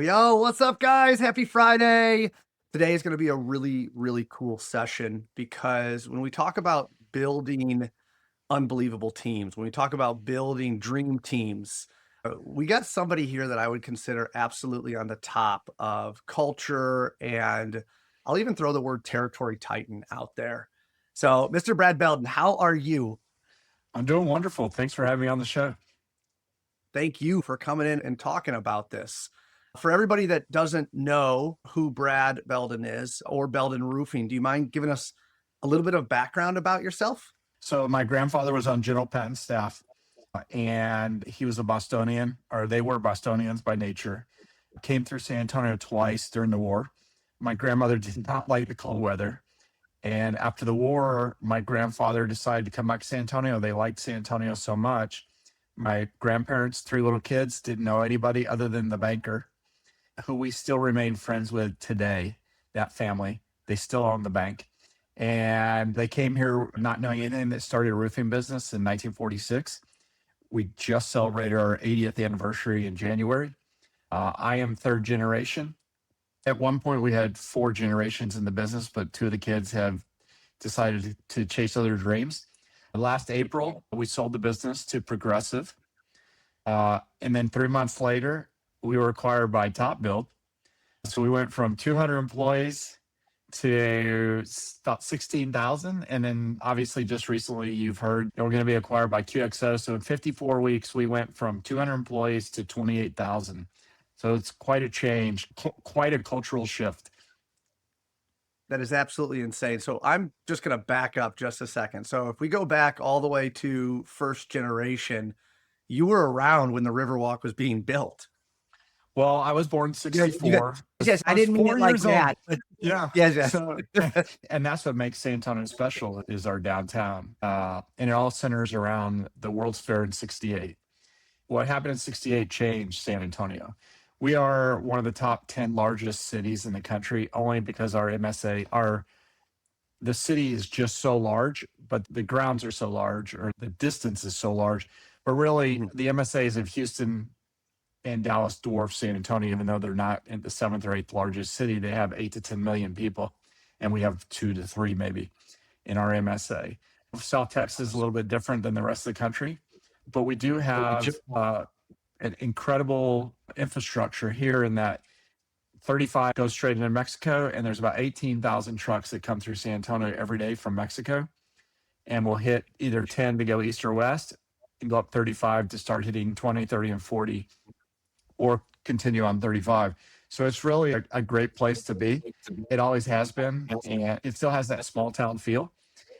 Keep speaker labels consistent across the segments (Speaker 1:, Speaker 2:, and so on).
Speaker 1: Yo, what's up, guys? Happy Friday. Today is going to be a really, really cool session because when we talk about building unbelievable teams, when we talk about building dream teams, we got somebody here that I would consider absolutely on the top of culture. And I'll even throw the word territory titan out there. So, Mr. Brad Beldon, how are you?
Speaker 2: I'm doing wonderful. Thanks for having me on the show.
Speaker 1: Thank you for coming in and talking about this. For everybody that doesn't know who Brad Beldon is or Beldon Roofing, do you mind giving us a little bit of background about yourself?
Speaker 2: So my grandfather was on General Patton staff, and he was a Bostonian, or they were Bostonians by nature. Came through San Antonio twice during the war. My grandmother did not like the cold weather. And after the war, my grandfather decided to come back to San Antonio. They liked San Antonio so much. My grandparents, three little kids, didn't know anybody other than the banker, who we still remain friends with today. That family, they still own the bank. And they came here not knowing anything. That started a roofing business in 1946. We just celebrated our 80th anniversary in January. I am third generation. At one point, we had four generations in the business, but two of the kids have decided to chase other dreams. Last April, we sold the business to Progressive. And then 3 months later, we were acquired by Top Build. So we went from 200 employees to about 16,000. And then obviously just recently you've heard we're going to be acquired by QXO. So in 54 weeks, we went from 200 employees to 28,000. So it's quite a change, quite a cultural shift.
Speaker 1: That is absolutely insane. So I'm just going to back up just a second. So if we go back all the way to first generation, you were around when the Riverwalk was being built.
Speaker 2: Well, I was born in
Speaker 1: You got
Speaker 2: 64.
Speaker 1: yes,
Speaker 2: I
Speaker 1: I
Speaker 2: was
Speaker 1: didn't mean it
Speaker 2: 4
Speaker 1: like
Speaker 2: years old.
Speaker 1: that, but
Speaker 2: Yeah.
Speaker 1: yes, yes.
Speaker 2: So, and that's what makes San Antonio special is our downtown. And it all centers around the World's Fair in 68. What happened in 68 changed San Antonio. We are one of the top 10 largest cities in the country only because our MSA, the city is just so large, but the grounds are so large or the distance is so large. But really,
Speaker 1: Mhm.
Speaker 2: the MSAs of Houston and Dallas dwarf San Antonio, even though they're not in the seventh or eighth largest city. They have 8 to 10 million people, and we have 2 to 3 maybe in our MSA. South Texas is a little bit different than the rest of the country, but we do have an incredible infrastructure here in that 35 goes straight into Mexico, and there's about 18,000 trucks that come through San Antonio every day from Mexico, and we'll hit either 10 to go east or west and go up 35 to start hitting 20, 30, and 40 or continue on 35. So it's really a great place to be. It always has been, and it still has that small town feel.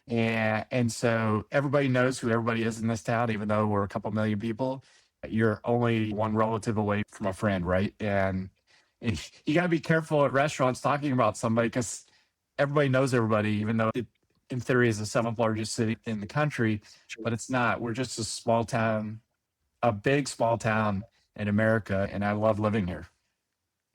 Speaker 2: And so everybody knows who everybody is in this town, even though we're a couple million people. You're only one relative away from a friend, right? And you got to be careful at restaurants talking about somebody because everybody knows everybody, even though it, in theory, is the seventh largest city in the country, but it's not. We're just a small town, a big small town in America, and I love living here.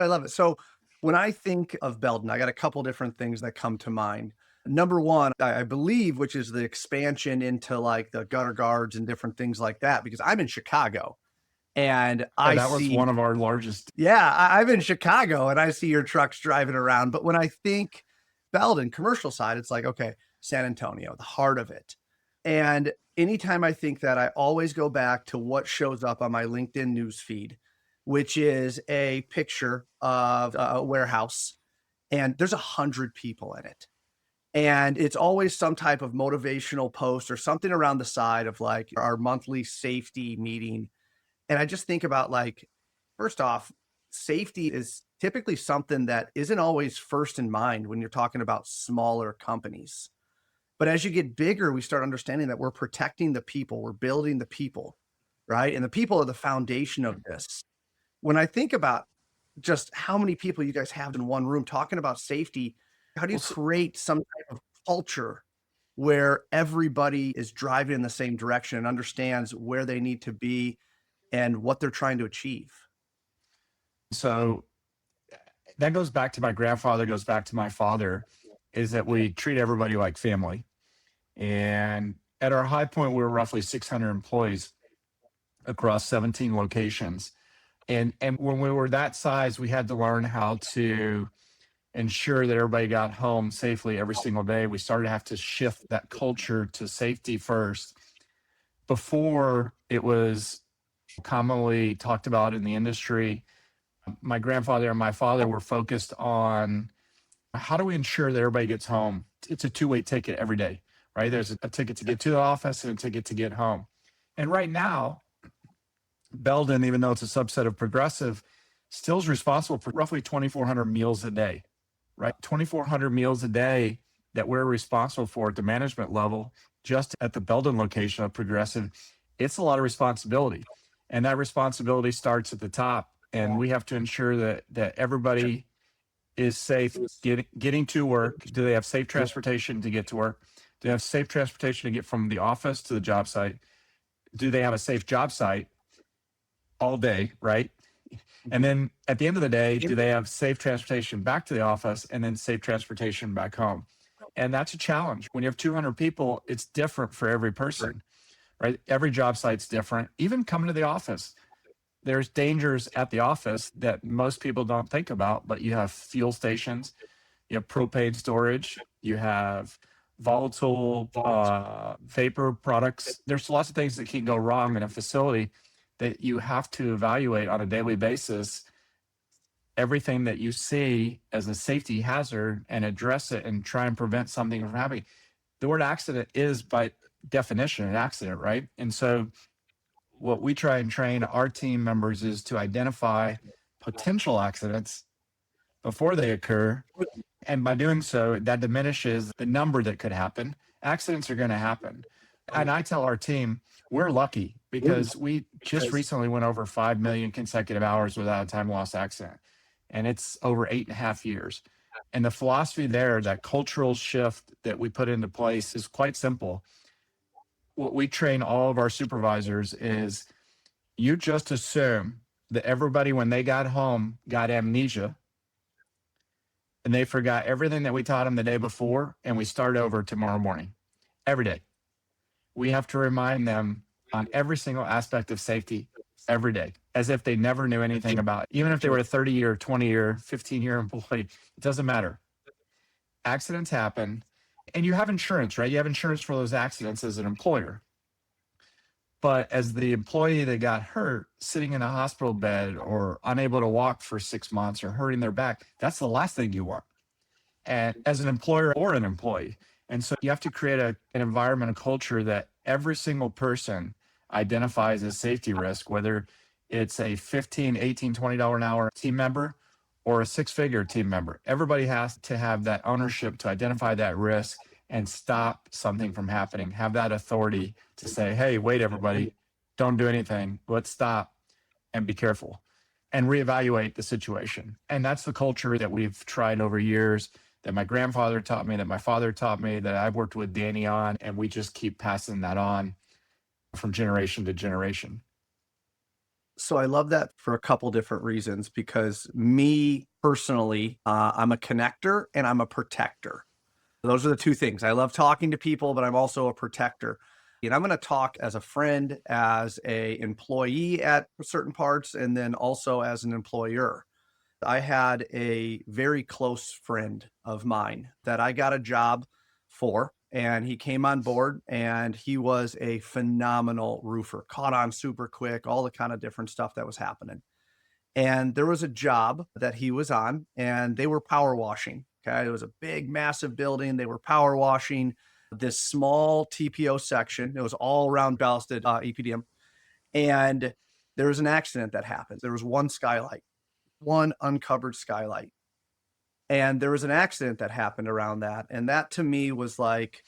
Speaker 1: I love it. So when I think of Belden, I got a couple different things that come to mind. Number one, I believe, which is the expansion into like the gutter guards and different things like that, because I'm in Chicago and
Speaker 2: Yeah,
Speaker 1: I
Speaker 2: that was
Speaker 1: see,
Speaker 2: one of our largest.
Speaker 1: yeah, I'm in Chicago and I see your trucks driving around. But when I think Belden commercial side, it's like, okay, San Antonio, the heart of it. And anytime I think that, I always go back to what shows up on my LinkedIn news feed, which is a picture of a warehouse, and there's 100 people in it. And it's always some type of motivational post or something around the side of like our monthly safety meeting. And I just think about like, first off, safety is typically something that isn't always first in mind when you're talking about smaller companies. But as you get bigger, we start understanding that we're protecting the people, we're building the people, right? And the people are the foundation of this. When I think about just how many people you guys have in one room talking about safety, how do you
Speaker 2: Well,
Speaker 1: create some type of culture where everybody is driving in the same direction and understands where they need to be and what they're trying to achieve?
Speaker 2: so that goes back to my grandfather, goes back to my father, is that we treat everybody like family. And at our high point, we were roughly 600 employees across 17 locations. And when we were that size, we had to learn how to ensure that everybody got home safely every single day. We started to have to shift that culture to safety first. Before, it was commonly talked about in the industry. My grandfather and my father were focused on how do we ensure that everybody gets home? It's a two-way ticket every day, right? There's a ticket to get to the office and a ticket to get home. And right now, Beldon, even though it's a subset of Progressive, still is responsible for roughly 2,400 meals a day, right? 2,400 meals a day that we're responsible for at the management level, just at the Beldon location of Progressive. It's a lot of responsibility. And that responsibility starts at the top. And we have to ensure that everybody is safe getting to work. Do they have safe transportation to get to work? Do they have safe transportation to get from the office to the job site? Do they have a safe job site all day, right? And then at the end of the day, do they have safe transportation back to the office and then safe transportation back home? And that's a challenge. When you have 200 people, it's different for every person, right? Every job site's different. Even coming to the office, there's dangers at the office that most people don't think about, but you have fuel stations, you have propane storage, you have volatile vapor products. There's lots of things that can go wrong in a facility that you have to evaluate on a daily basis. Everything that you see as a safety hazard and address it and try and prevent something from happening. The word accident is by definition an accident, right? And so what we try and train our team members is to identify potential accidents before they occur. And by doing so, that diminishes the number that could happen. Accidents are going to happen. And I tell our team, we're lucky because we just recently went over 5 million consecutive hours without a time loss accident. And it's over 8.5 years. And the philosophy there, that cultural shift that we put into place is quite simple. What we train all of our supervisors is you just assume that everybody, when they got home, got amnesia and they forgot everything that we taught them the day before, and we start over tomorrow morning. Every day. We have to remind them on every single aspect of safety every day, as if they never knew anything about it. Even if they were a 30-year, 20-year, 15-year employee, it doesn't matter. Accidents happen, and you have insurance, right? You have insurance for those accidents as an employer. But as the employee that got hurt, sitting in a hospital bed or unable to walk for 6 months or hurting their back, that's the last thing you want. And as an employer or an employee. And so you have to create an environment, a culture that every single person identifies as safety risk, whether it's a $15, $18, $20 an hour team member or a six-figure team member. Everybody has to have that ownership to identify that risk and stop something from happening, have that authority to say, hey, wait, everybody, don't do anything. Let's stop and be careful and reevaluate the situation. And that's the culture that we've tried over years, that my grandfather taught me, that my father taught me, that I've worked with Danny on, and we just keep passing that on from generation to generation.
Speaker 1: So I love that for a couple different reasons, because me personally, I'm a connector and I'm a protector. Those are the two things. I love talking to people, but I'm also a protector. And I'm going to talk as a friend, as a employee at certain parts, and then also as an employer. I had a very close friend of mine that I got a job for, and he came on board and he was a phenomenal roofer, caught on super quick, all the kind of different stuff that was happening. And there was a job that he was on, and they were power washing. Okay. It was a big, massive building. They were power washing this small TPO section. It was all around ballasted EPDM. And there was an accident that happened. There was one skylight, one uncovered skylight. And there was an accident that happened around that. And that to me was like,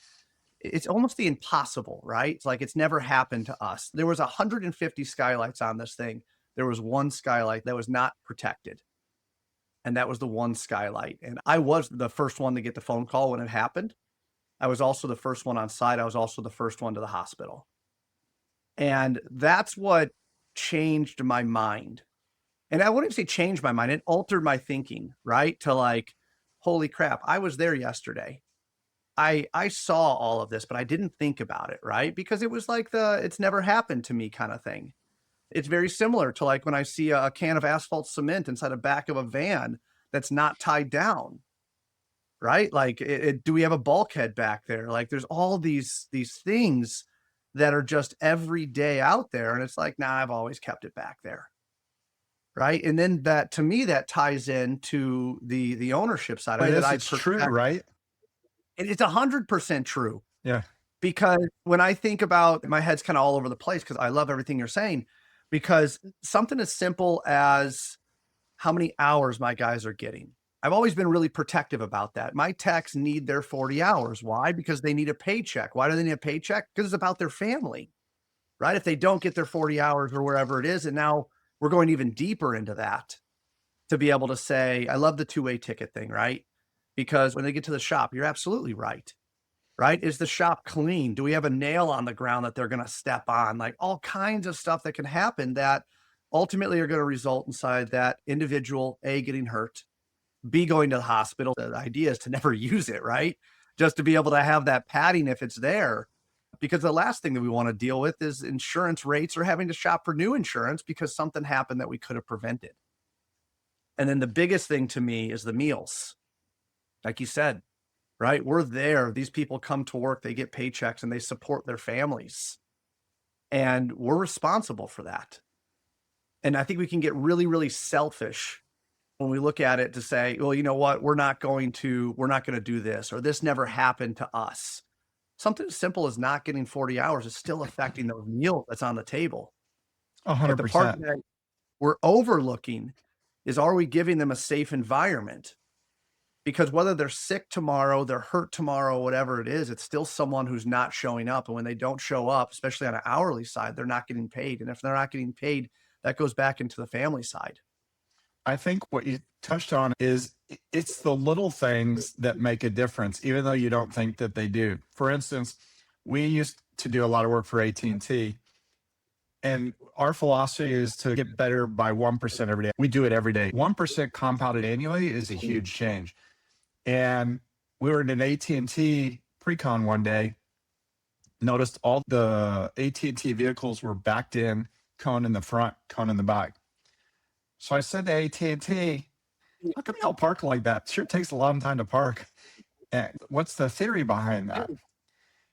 Speaker 1: it's almost the impossible, right? It's like it's never happened to us. There was 150 skylights on this thing. There was one skylight that was not protected. And that was the one skylight. And I was the first one to get the phone call when it happened. I was also the first one on site. I was also the first one to the hospital. And that's what changed my mind. And I wouldn't say changed my mind. It altered my thinking, right? To like, holy crap, I was there yesterday. I saw all of this, but I didn't think about it, right? Because it was like it's never happened to me kind of thing. It's very similar to like when I see a can of asphalt cement inside the back of a van that's not tied down, right? Like, do we have a bulkhead back there? Like, there's all these things that are just every day out there, and it's like, nah, I've always kept it back there, right? And then that to me that ties into the ownership side, the way
Speaker 2: But
Speaker 1: that
Speaker 2: this
Speaker 1: I
Speaker 2: it's true,
Speaker 1: protect.
Speaker 2: right?
Speaker 1: And it's 100% true
Speaker 2: Yeah.
Speaker 1: because when I think about my head's kind of all over the place because I love everything you're saying. Because something as simple as how many hours my guys are getting. I've always been really protective about that. My techs need their 40 hours. Why? Because they need a paycheck. Why do they need a paycheck? Because it's about their family, right? If they don't get their 40 hours or wherever it is, and now we're going even deeper into that to be able to say, I love the two-way ticket thing, right? Because when they get to the shop, you're absolutely right. Right? Is the shop clean? Do we have a nail on the ground that they're going to step on? Like all kinds of stuff that can happen that ultimately are going to result inside that individual A getting hurt, B going to the hospital. The idea is to never use it, right? Just to be able to have that padding if it's there. Because the last thing that we want to deal with is insurance rates or having to shop for new insurance because something happened that we could have prevented. And then the biggest thing to me is the meals. Like you said, right? We're there. These people come to work, they get paychecks, and they support their families. And we're responsible for that. And I think we can get really, really selfish when we look at it to say, well, you know what? We're not going to do this, or this never happened to us. Something as simple as not getting 40 hours is still affecting the meal that's on the table. But the part
Speaker 2: 100%.
Speaker 1: that we're overlooking is, are we giving them a safe environment? Because whether they're sick tomorrow, they're hurt tomorrow, whatever it is, it's still someone who's not showing up. And when they don't show up, especially on an hourly side, they're not getting paid. And if they're not getting paid, that goes back into the family side.
Speaker 2: I think what you touched on is it's the little things that make a difference, even though you don't think that they do. For instance, we used to do a lot of work for AT&T, and our philosophy is to get better by 1% every day. We do it every day. 1% compounded annually is a huge change. And we were in an AT&T pre-con one day, noticed all the AT&T vehicles were backed in, cone in the front, cone in the back. So I said to AT&T, how come y'all park like that? Sure takes a long time to park. And what's the theory behind that?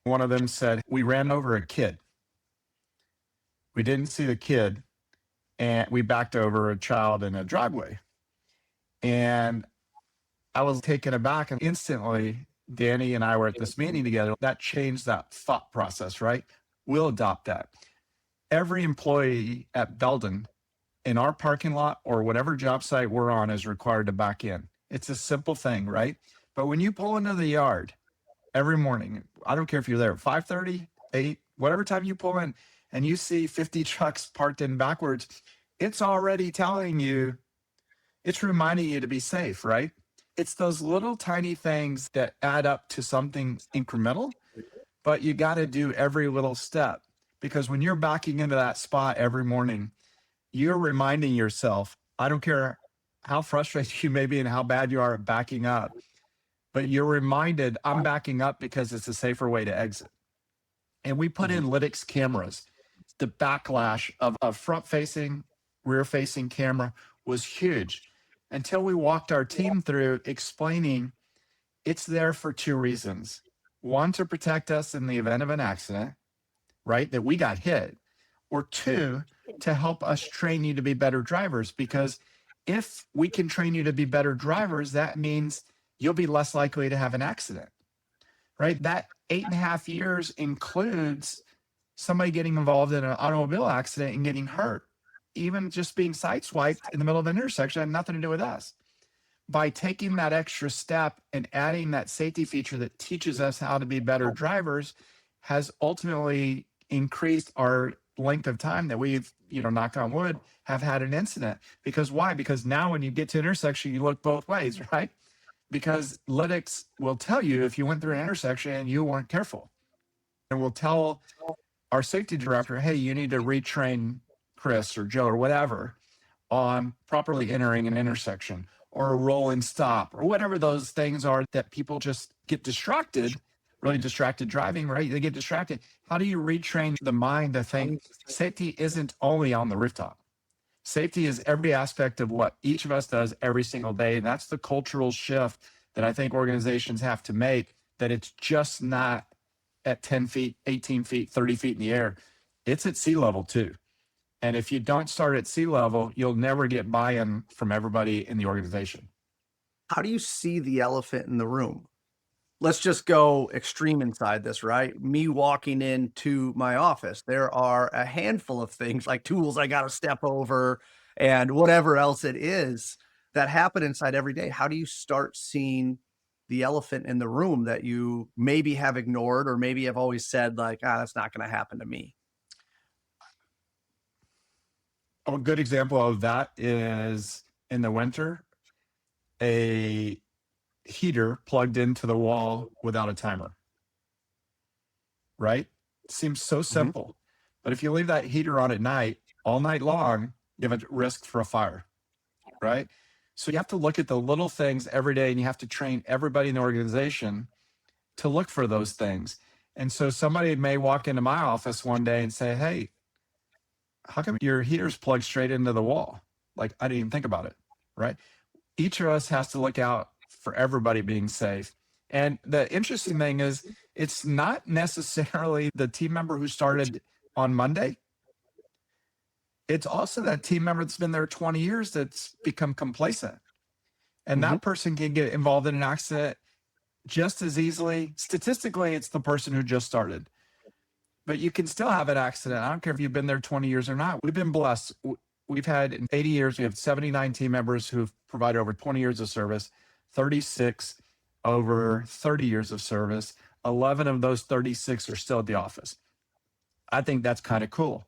Speaker 2: One of them said, we ran over a kid. We didn't see the kid, and we backed over a child in a driveway. And I was taken aback, and instantly, Danny and I were at this meeting together. That changed that thought process, right? We'll adopt that. Every employee at Beldon in our parking lot or whatever job site we're on is required to back in. It's a simple thing, right? But when you pull into the yard every morning, I don't care if you're there at 5:30, 8, whatever time you pull in, and you see 50 trucks parked in backwards, it's already telling you, it's reminding you to be safe, right? It's those little tiny things that add up to something incremental, but you got to do every little step because when you're backing into that spot every morning, you're reminding yourself, I don't care how frustrated you may be and how bad you are at backing up, but you're reminded, I'm backing up because it's a safer way to exit. And we put in Lytix cameras. The backlash of a front facing, rear facing camera was huge until we walked our team through explaining it's there for two reasons. One, to protect us in the event of an accident, right? That we got hit, or two, to help us train you to be better drivers. Because if we can train you to be better drivers, that means you'll be less likely to have an accident, right? That 8.5 years includes somebody getting involved in an automobile accident and getting hurt. Even just being sideswiped in the middle of an intersection had nothing to do with us. By taking that extra step and adding that safety feature that teaches us how to be better drivers has ultimately increased our length of time that we've, knock on wood, have had an incident. Because why? Because now when you get to an intersection, you look both ways, right? Because Lytix will tell you if you went through an intersection and you weren't careful. And will tell our safety director, hey, you need to retrain Chris or Joe or whatever on properly entering an intersection or a rolling stop or whatever those things are that people just get distracted, really distracted driving, right? They get distracted. How do you retrain the mind to think safety isn't only on the rooftop? Safety is every aspect of what each of us does every single day. And that's the cultural shift that I think organizations have to make, that it's just not at 10 feet, 18 feet, 30 feet in the air. It's at sea level too. And if you don't start at sea level, you'll never get buy-in from everybody in the organization.
Speaker 1: How do you see the elephant in the room? Let's just go extreme inside this, right? Me walking into my office, there are a handful of things like tools I got to step over and whatever else it is that happen inside every day. How do you start seeing the elephant in the room that you maybe have ignored or maybe have always said, like, that's not going to happen to me?
Speaker 2: A good example of that is in the winter, a heater plugged into the wall without a timer, right? Seems so
Speaker 1: Mhm.
Speaker 2: simple. But if you leave that heater on at night, all night long, you have a risk for a fire, right? So you have to look at the little things every day, and you have to train everybody in the organization to look for those things. And so somebody may walk into my office one day and say, "Hey, how come your heater's plugged straight into the wall?" Like, I didn't even think about it, right? Each of us has to look out for everybody being safe. And the interesting thing is, it's not necessarily the team member who started on Monday. It's also that team member that's been there 20 years that's become complacent. And
Speaker 1: Mhm.
Speaker 2: that person can get involved in an accident just as easily. Statistically, it's the person who just started, but you can still have an accident. I don't care if you've been there 20 years or not. We've been blessed. We've had in 80 years, we have 79 team members who've provided over 20 years of service, 36 over 30 years of service. 11 of those 36 are still at the office. I think that's kind of cool.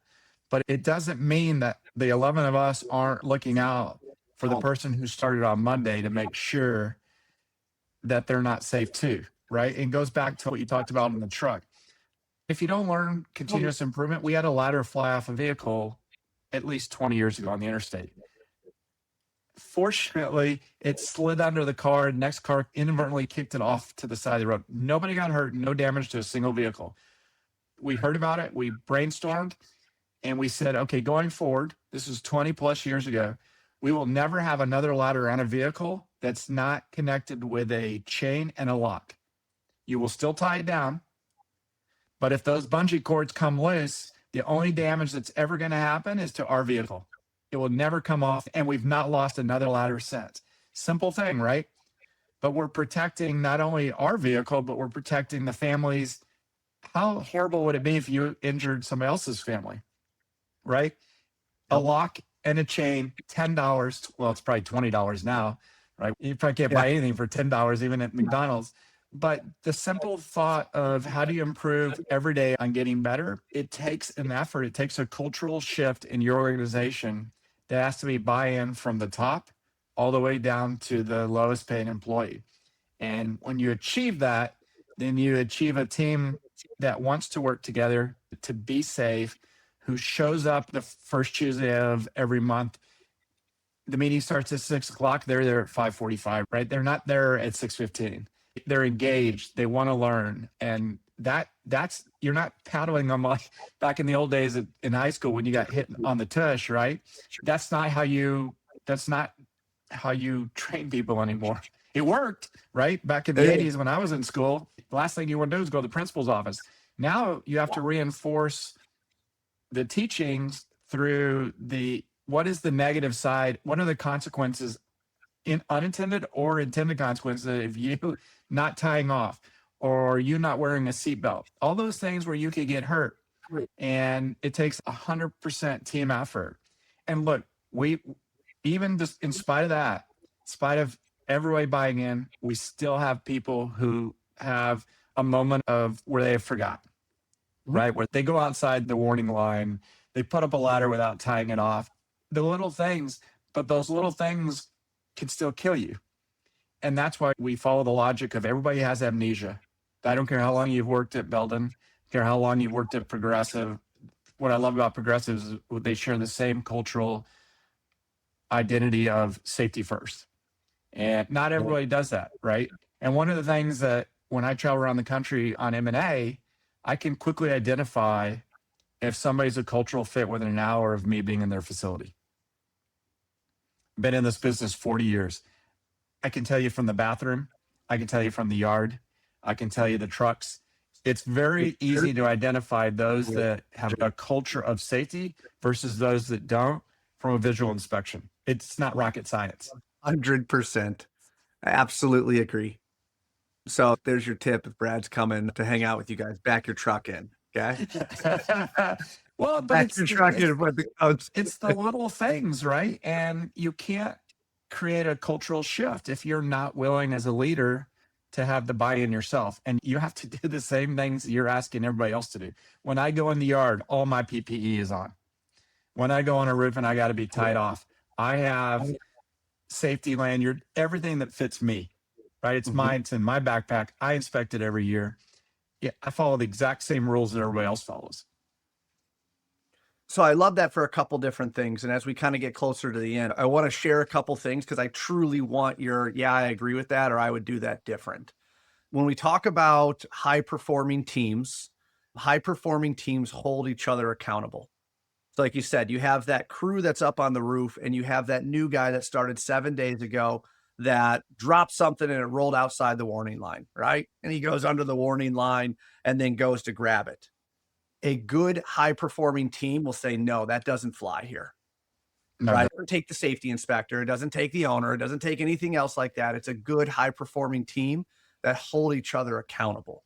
Speaker 2: But it doesn't mean that the 11 of us aren't looking out for the person who started on Monday to make sure that they're not safe too, right? It goes back to what you talked about in the truck. If you don't learn continuous improvement, we had a ladder fly off a vehicle at least 20 years ago on the interstate. Fortunately, it slid under the car. Next car inadvertently kicked it off to the side of the road. Nobody got hurt, no damage to a single vehicle. We heard about it, we brainstormed, and we said, okay, going forward, this is 20 plus years ago, we will never have another ladder on a vehicle that's not connected with a chain and a lock. You will still tie it down, but if those bungee cords come loose, the only damage that's ever going to happen is to our vehicle. It will never come off, and we've not lost another ladder since. Simple thing, right? But we're protecting not only our vehicle, but we're protecting the families. How horrible would it be if you injured somebody else's family, right? A
Speaker 1: Yep.
Speaker 2: lock and a chain, $10. Well, it's probably $20 now, right? You probably can't
Speaker 1: Yeah.
Speaker 2: buy anything for $10, even at McDonald's. But the simple thought of how do you improve every day on getting better, it takes an effort. It takes a cultural shift in your organization that has to be buy-in from the top all the way down to the lowest paid employee. And when you achieve that, then you achieve a team that wants to work together to be safe, who shows up the first Tuesday of every month. The meeting starts at 6 o'clock. They're there at 5:45, right? They're not there at 6:15. They're engaged. They want to learn. And that's you're not paddling them like back in the old days in high school when you got hit on the tush, right? That's not how you that's not how you train people anymore. It worked, right? Back in the
Speaker 1: Yeah.
Speaker 2: 80s when I was in school, the last thing you want to do is go to the principal's office. Now you have to reinforce the teachings through the what is the negative side? What are the consequences, in unintended or intended consequences, if you not tying off or you not wearing a seatbelt? All those things where you could get hurt. And it takes 100% team effort. And look, we even just in spite of that, in spite of everybody buying in, we still have people who have a moment of where they have forgotten,
Speaker 1: Mhm.
Speaker 2: right? Where they go outside the warning line, they put up a ladder without tying it off. The little things, but those little things can still kill you. And that's why we follow the logic of everybody has amnesia. I don't care how long you've worked at Beldon, I don't care how long you've worked at Progressive. What I love about Progressive is they share the same cultural identity of safety first. And not everybody does that, right? And one of the things that when I travel around the country on M&A, I can quickly identify if somebody's a cultural fit within an hour of me being in their facility. Been in this business 40 years. I can tell you from the bathroom. I can tell you from the yard. I can tell you the trucks. It's very easy to identify those that have a culture of safety versus those that don't from a visual inspection. It's not rocket science.
Speaker 1: 100%. I absolutely agree. So there's your tip if Brad's coming to hang out with you guys. Back your truck in, okay?
Speaker 2: Well, but
Speaker 1: Back your truck in with the coach.
Speaker 2: it's the little things, right? And you can't create a cultural shift if you're not willing as a leader to have the buy-in yourself. And you have to do the same things you're asking everybody else to do. When I go in the yard, all my PPE is on. When I go on a roof and I got to be tied off, I have safety lanyard, everything that fits me, right? It's mine. It's in my backpack. I inspect it every year. Yeah, I follow the exact same rules that everybody else follows.
Speaker 1: So I love that for a couple different things. And as we kind of get closer to the end, I want to share a couple things because I truly want your, yeah, I agree with that, or I would do that different. When we talk about high performing teams hold each other accountable. So like you said, you have that crew that's up on the roof and you have that new guy that started 7 days ago that dropped something and it rolled outside the warning line, right? And he goes under the warning line and then goes to grab it. A good high performing team will say, no, that doesn't fly here,
Speaker 2: No,
Speaker 1: right? It doesn't take the safety inspector. It doesn't take the owner. It doesn't take anything else like that. It's a good high performing team that hold each other accountable.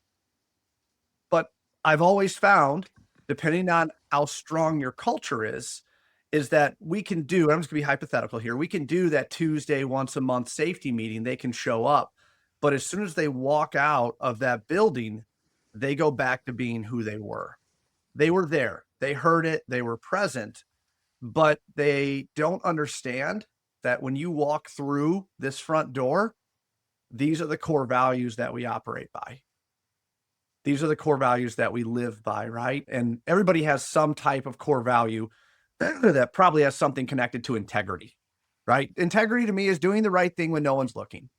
Speaker 1: But I've always found, depending on how strong your culture is that we can do, I'm just gonna be hypothetical here. We can do that Tuesday, once a month safety meeting. They can show up, but as soon as they walk out of that building, they go back to being who they were. They were there. They heard it. They were present, but they don't understand that when you walk through this front door, these are the core values that we operate by. These are the core values that we live by, right? And everybody has some type of core value that probably has something connected to integrity, right? Integrity to me is doing the right thing when no one's looking,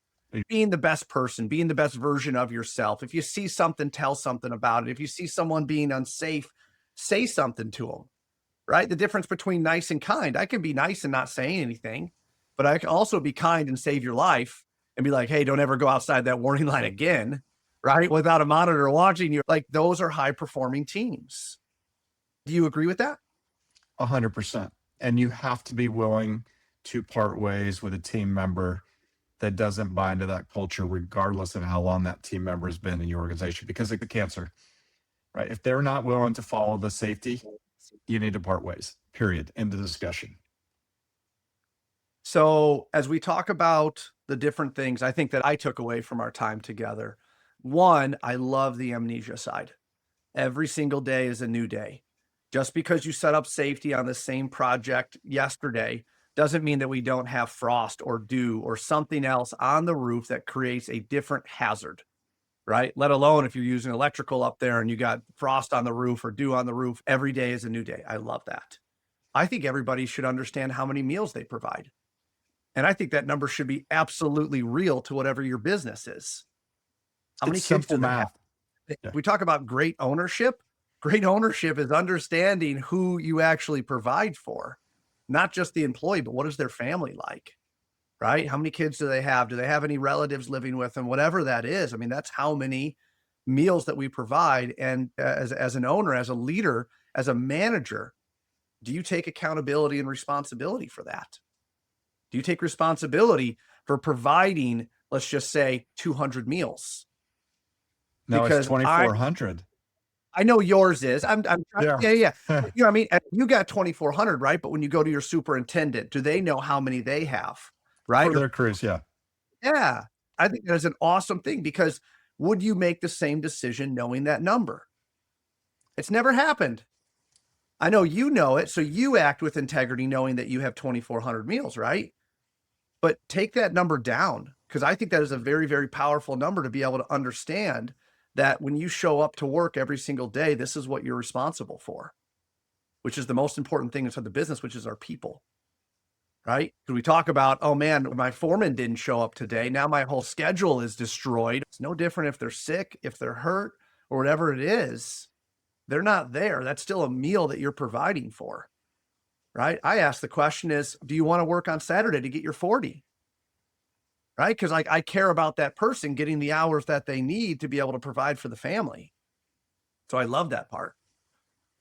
Speaker 1: being the best person, being the best version of yourself. If you see something, tell something about it. If you see someone being unsafe, say something to them, right? The difference between nice and kind. I can be nice and not saying anything, but I can also be kind and save your life and be like, hey, don't ever go outside that warning line again, right? Without a monitor watching you. Like those are high performing teams. Do you agree with that?
Speaker 2: 100%. And you have to be willing to part ways with a team member that doesn't buy into that culture, regardless of how long that team member has been in your organization, because of the cancer, right? If they're not willing to follow the safety, you need to part ways, period. End of discussion.
Speaker 1: So, as we talk about the different things I think that I took away from our time together, one, I love the amnesia side. Every single day is a new day. Just because you set up safety on the same project yesterday doesn't mean that we don't have frost or dew or something else on the roof that creates a different hazard, right? Let alone if you're using electrical up there and you got frost on the roof or dew on the roof, every day is a new day. I love that. I think everybody should understand how many meals they provide. And I think that number should be absolutely real to whatever your business is. How many
Speaker 2: It's
Speaker 1: kids do
Speaker 2: simple
Speaker 1: they have?
Speaker 2: math. Yeah.
Speaker 1: We talk about great ownership. Great ownership is understanding who you actually provide for, not just the employee, but what is their family like, right? How many kids do they have? Do they have any relatives living with them? Whatever that is. I mean, that's how many meals that we provide. And as an owner, as a leader, as a manager, do you take accountability and responsibility for that? Do you take responsibility for providing, let's just say, 200 meals?
Speaker 2: No, it's
Speaker 1: Because
Speaker 2: 2,400.
Speaker 1: I know yours is. I'm trying,
Speaker 2: Yeah.
Speaker 1: yeah. You know what I mean? You got 2,400, right? But when you go to your superintendent, do they know how many they have, right?
Speaker 2: For their crews, yeah.
Speaker 1: Yeah. I think that is an awesome thing because would you make the same decision knowing that number? It's never happened. I know you know it, so you act with integrity knowing that you have 2,400 meals, right? But take that number down because I think that is a very, very powerful number to be able to understand that when you show up to work every single day, this is what you're responsible for, which is the most important thing inside the business, which is our people. right? Because we talk about, oh man, my foreman didn't show up today. Now my whole schedule is destroyed. It's no different if they're sick, if they're hurt, or whatever it is. They're not there. That's still a meal that you're providing for, right? I ask the question is, do you want to work on Saturday to get your 40? Right? Because I care about that person getting the hours that they need to be able to provide for the family. So I love that part.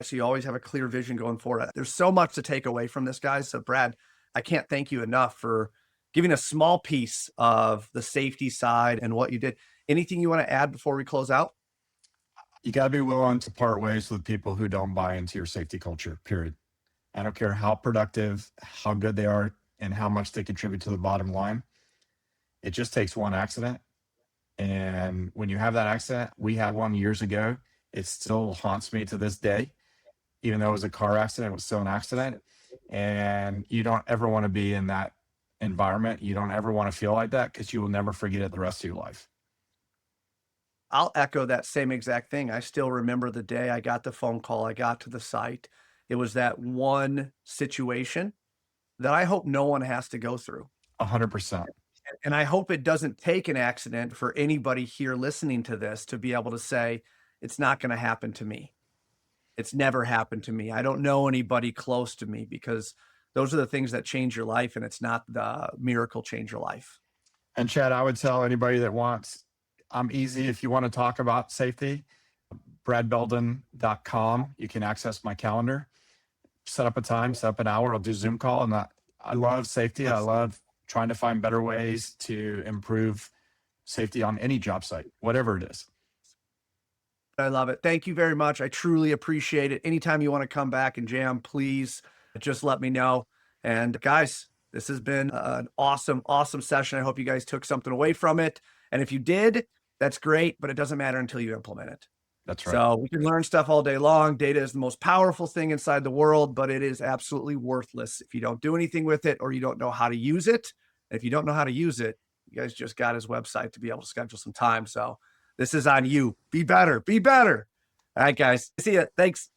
Speaker 1: So you always have a clear vision going forward. There's so much to take away from this, guys. So Brad, I can't thank you enough for giving a small piece of the safety side and what you did. Anything you want to add before we close out?
Speaker 2: You got to be willing to part ways with people who don't buy into your safety culture, period. I don't care how productive, how good they are, and how much they contribute to the bottom line. It just takes one accident. And when you have that accident, we had one years ago. It still haunts me to this day. Even though it was a car accident, it was still an accident. And you don't ever want to be in that environment. You don't ever want to feel like that, because you will never forget it the rest of your life.
Speaker 1: I'll echo that same exact thing. I still remember the day I got the phone call, I got to the site. It was that one situation that I hope no one has to go through.
Speaker 2: 100%.
Speaker 1: And I hope it doesn't take an accident for anybody here listening to this to be able to say, it's not going to happen to me. It's never happened to me. I don't know anybody close to me, because those are the things that change your life, and it's not the miracle change your life.
Speaker 2: And Chad, I would tell anybody that wants, I'm easy. If you want to talk about safety, bradbeldon.com. You can access my calendar, set up a time, set up an hour. I'll do Zoom call. And I love safety. I love trying to find better ways to improve safety on any job site, whatever it is.
Speaker 1: I love it. Thank you very much. I truly appreciate it. Anytime you want to come back and jam, please just let me know. And guys, this has been an awesome, awesome session. I hope you guys took something away from it. And if you did, that's great, but it doesn't matter until you implement it.
Speaker 2: That's right.
Speaker 1: So we can learn stuff all day long. Data is the most powerful thing inside the world, but it is absolutely worthless if you don't do anything with it or you don't know how to use it. And if you don't know how to use it, you guys just got his website to be able to schedule some time. So this is on you. Be better. Be better. All right, guys. See ya. Thanks.